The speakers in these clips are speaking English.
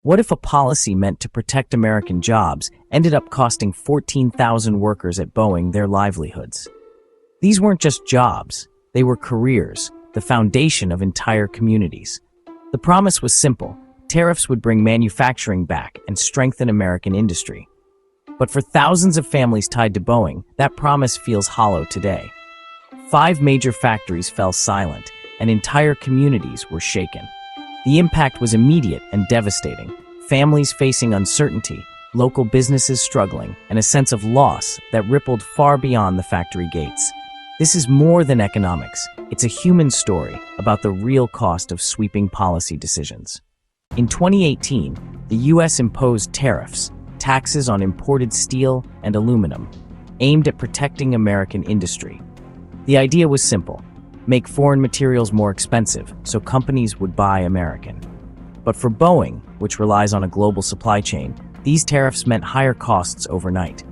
What if a policy meant to protect American jobs ended up costing 14,000 workers at Boeing their livelihoods? These weren't just jobs, they were careers, the foundation of entire communities. The promise was simple: tariffs would bring manufacturing back and strengthen American industry. But for thousands of families tied to Boeing, that promise feels hollow today. 5 major factories fell silent, and entire communities were shaken. The impact was immediate and devastating. Families facing uncertainty, local businesses struggling, and a sense of loss that rippled far beyond the factory gates. This is more than economics. It's a human story about the real cost of sweeping policy decisions. In 2018, the U.S. imposed tariffs, taxes on imported steel and aluminum, aimed at protecting American industry. The idea was simple: make foreign materials more expensive so companies would buy American. But for Boeing, which relies on a global supply chain, these tariffs meant higher costs overnight.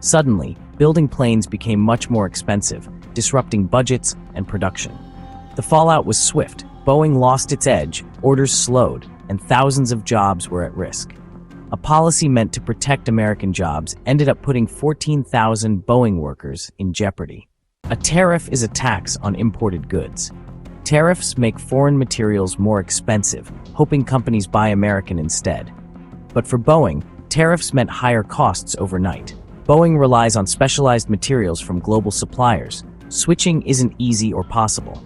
Suddenly, building planes became much more expensive, disrupting budgets and production. The fallout was swift. Boeing lost its edge, orders slowed, and thousands of jobs were at risk. A policy meant to protect American jobs ended up putting 14,000 Boeing workers in jeopardy. A tariff is a tax on imported goods. Tariffs make foreign materials more expensive, hoping companies buy American instead. But for Boeing, tariffs meant higher costs overnight. Boeing relies on specialized materials from global suppliers. Switching isn't easy or possible.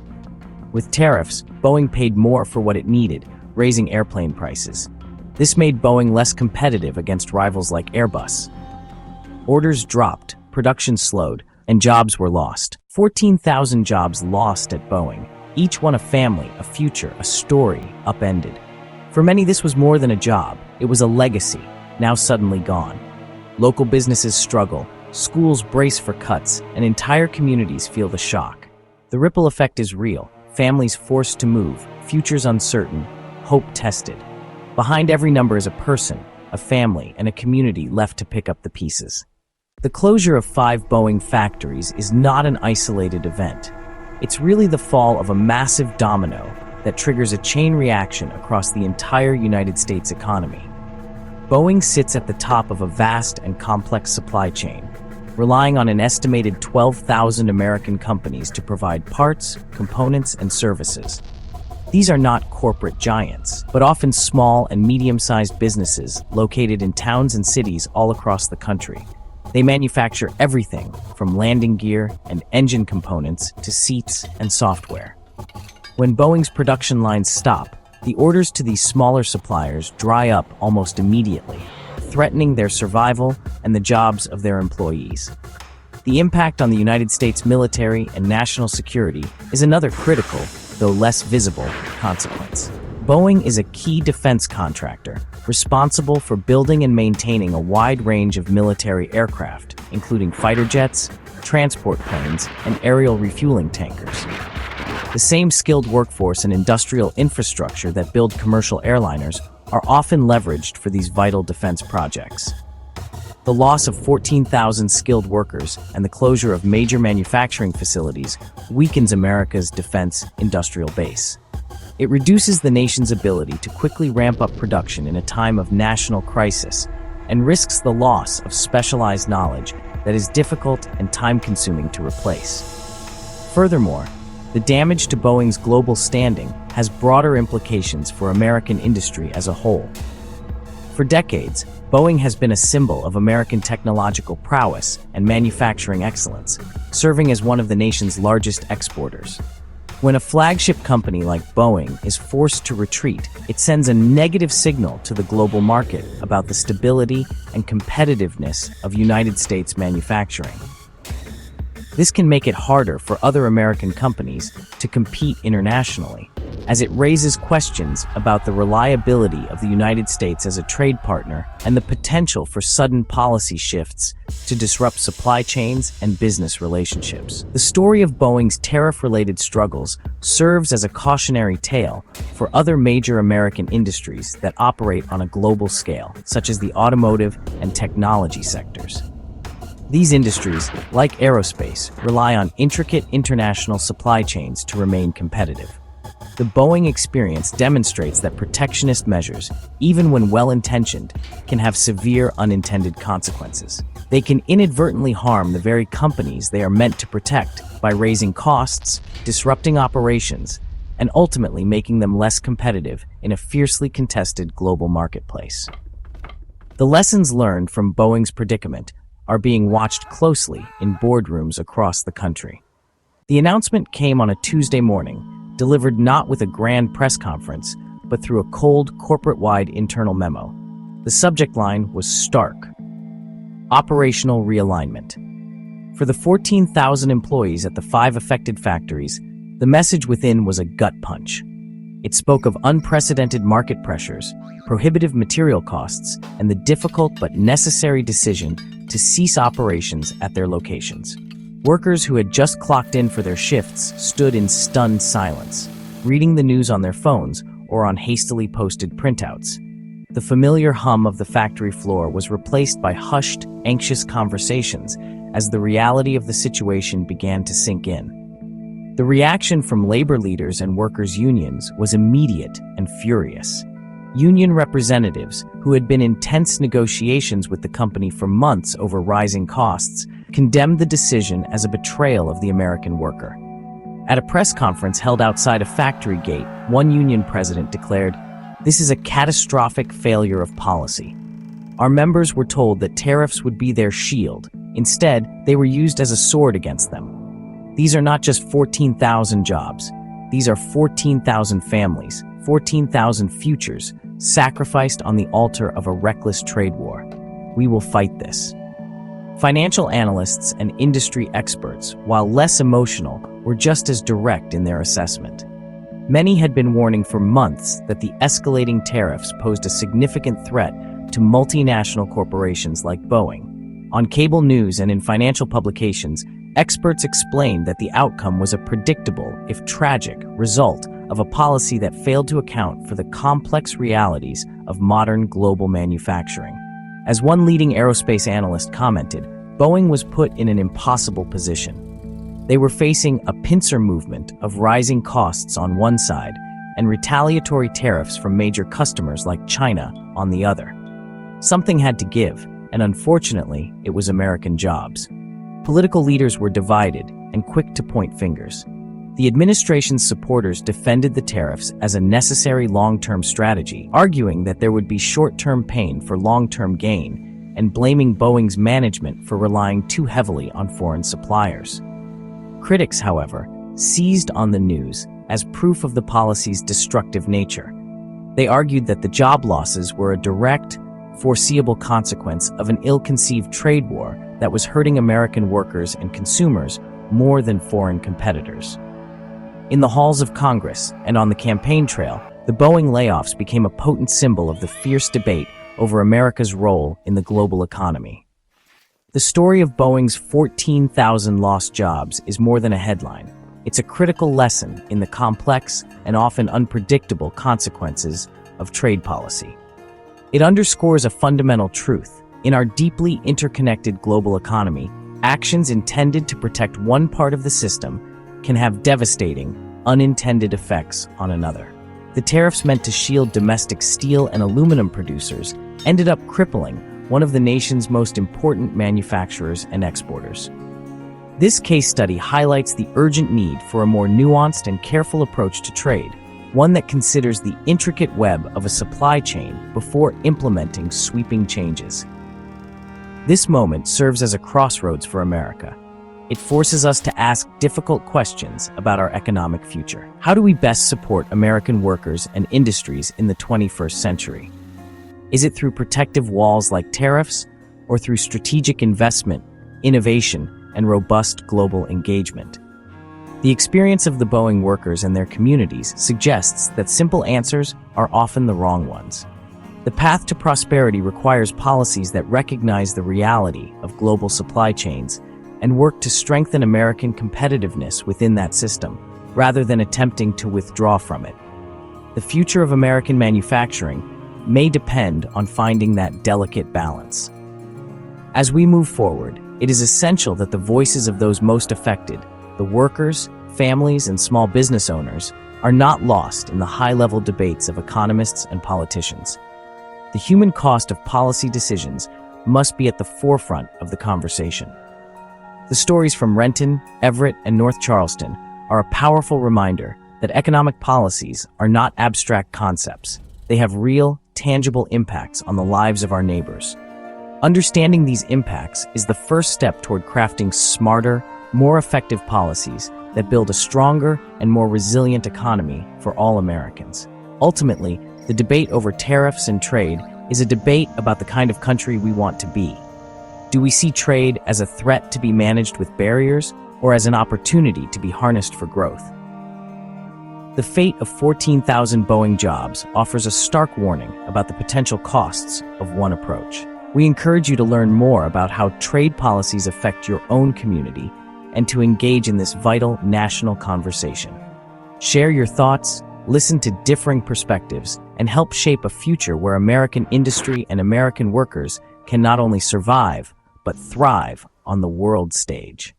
With tariffs, Boeing paid more for what it needed, raising airplane prices. This made Boeing less competitive against rivals like Airbus. Orders dropped, production slowed, and jobs were lost. 14,000 jobs lost at Boeing, each one a family, a future, a story upended. For many, this was more than a job. It was a legacy, now suddenly gone. Local businesses struggle, schools brace for cuts, and entire communities feel the shock. The ripple effect is real. Families forced to move, futures uncertain, hope tested. Behind every number is a person, a family, and a community left to pick up the pieces. The closure of 5 Boeing factories is not an isolated event. It's really the fall of a massive domino that triggers a chain reaction across the entire United States economy. Boeing sits at the top of a vast and complex supply chain, relying on an estimated 12,000 American companies to provide parts, components, and services. These are not corporate giants, but often small and medium-sized businesses located in towns and cities all across the country. They manufacture everything from landing gear and engine components to seats and software. When Boeing's production lines stop, the orders to these smaller suppliers dry up almost immediately, threatening their survival and the jobs of their employees. The impact on the United States military and national security is another critical, though less visible, consequence. Boeing is a key defense contractor, responsible for building and maintaining a wide range of military aircraft, including fighter jets, transport planes, and aerial refueling tankers. The same skilled workforce and industrial infrastructure that build commercial airliners are often leveraged for these vital defense projects. The loss of 14,000 skilled workers and the closure of major manufacturing facilities weakens America's defense industrial base. It reduces the nation's ability to quickly ramp up production in a time of national crisis and risks the loss of specialized knowledge that is difficult and time-consuming to replace. Furthermore, the damage to Boeing's global standing has broader implications for American industry as a whole. For decades, Boeing has been a symbol of American technological prowess and manufacturing excellence, serving as one of the nation's largest exporters. When a flagship company like Boeing is forced to retreat, it sends a negative signal to the global market about the stability and competitiveness of United States manufacturing. This can make it harder for other American companies to compete internationally, as it raises questions about the reliability of the United States as a trade partner and the potential for sudden policy shifts to disrupt supply chains and business relationships. The story of Boeing's tariff-related struggles serves as a cautionary tale for other major American industries that operate on a global scale, such as the automotive and technology sectors. These industries, like aerospace, rely on intricate international supply chains to remain competitive. The Boeing experience demonstrates that protectionist measures, even when well-intentioned, can have severe unintended consequences. They can inadvertently harm the very companies they are meant to protect by raising costs, disrupting operations, and ultimately making them less competitive in a fiercely contested global marketplace. The lessons learned from Boeing's predicament are being watched closely in boardrooms across the country. The announcement came on a Tuesday morning, delivered not with a grand press conference, but through a cold, corporate-wide internal memo. The subject line was stark: operational realignment. For the 14,000 employees at the 5 affected factories, the message within was a gut punch. It spoke of unprecedented market pressures, prohibitive material costs, and the difficult but necessary decision to cease operations at their locations. Workers who had just clocked in for their shifts stood in stunned silence, reading the news on their phones or on hastily posted printouts. The familiar hum of the factory floor was replaced by hushed, anxious conversations as the reality of the situation began to sink in. The reaction from labor leaders and workers' unions was immediate and furious. Union representatives, who had been in tense negotiations with the company for months over rising costs, condemned the decision as a betrayal of the American worker. At a press conference held outside a factory gate, one union president declared, "This is a catastrophic failure of policy. Our members were told that tariffs would be their shield. Instead, they were used as a sword against them. These are not just 14,000 jobs. These are 14,000 families, 14,000 futures, sacrificed on the altar of a reckless trade war. We will fight this." Financial analysts and industry experts, while less emotional, were just as direct in their assessment. Many had been warning for months that the escalating tariffs posed a significant threat to multinational corporations like Boeing. On cable news and in financial publications, experts explained that the outcome was a predictable, if tragic, result of a policy that failed to account for the complex realities of modern global manufacturing. As one leading aerospace analyst commented, Boeing was put in an impossible position. They were facing a pincer movement of rising costs on one side and retaliatory tariffs from major customers like China on the other. Something had to give, and unfortunately, it was American jobs. Political leaders were divided and quick to point fingers. The administration's supporters defended the tariffs as a necessary long-term strategy, arguing that there would be short-term pain for long-term gain, and blaming Boeing's management for relying too heavily on foreign suppliers. Critics, however, seized on the news as proof of the policy's destructive nature. They argued that the job losses were a direct, foreseeable consequence of an ill-conceived trade war that was hurting American workers and consumers more than foreign competitors. In the halls of Congress and on the campaign trail, the Boeing layoffs became a potent symbol of the fierce debate over America's role in the global economy. The story of Boeing's 14,000 lost jobs is more than a headline. It's a critical lesson in the complex and often unpredictable consequences of trade policy. It underscores a fundamental truth. In our deeply interconnected global economy, actions intended to protect one part of the system can have devastating, unintended effects on another. The tariffs meant to shield domestic steel and aluminum producers ended up crippling one of the nation's most important manufacturers and exporters. This case study highlights the urgent need for a more nuanced and careful approach to trade, one that considers the intricate web of a supply chain before implementing sweeping changes. This moment serves as a crossroads for America. It forces us to ask difficult questions about our economic future. How do we best support American workers and industries in the 21st century? Is it through protective walls like tariffs, or through strategic investment, innovation, and robust global engagement? The experience of the Boeing workers and their communities suggests that simple answers are often the wrong ones. The path to prosperity requires policies that recognize the reality of global supply chains and work to strengthen American competitiveness within that system, rather than attempting to withdraw from it. The future of American manufacturing may depend on finding that delicate balance. As we move forward, it is essential that the voices of those most affected, the workers, families, and small business owners, are not lost in the high-level debates of economists and politicians. The human cost of policy decisions must be at the forefront of the conversation. The stories from Renton, Everett, and North Charleston are a powerful reminder that economic policies are not abstract concepts. They have real, tangible impacts on the lives of our neighbors. Understanding these impacts is the first step toward crafting smarter, more effective policies that build a stronger and more resilient economy for all Americans. Ultimately, the debate over tariffs and trade is a debate about the kind of country we want to be. Do we see trade as a threat to be managed with barriers, or as an opportunity to be harnessed for growth? The fate of 14,000 Boeing jobs offers a stark warning about the potential costs of one approach. We encourage you to learn more about how trade policies affect your own community and to engage in this vital national conversation. Share your thoughts, listen to differing perspectives, and help shape a future where American industry and American workers can not only survive, but thrive on the world stage.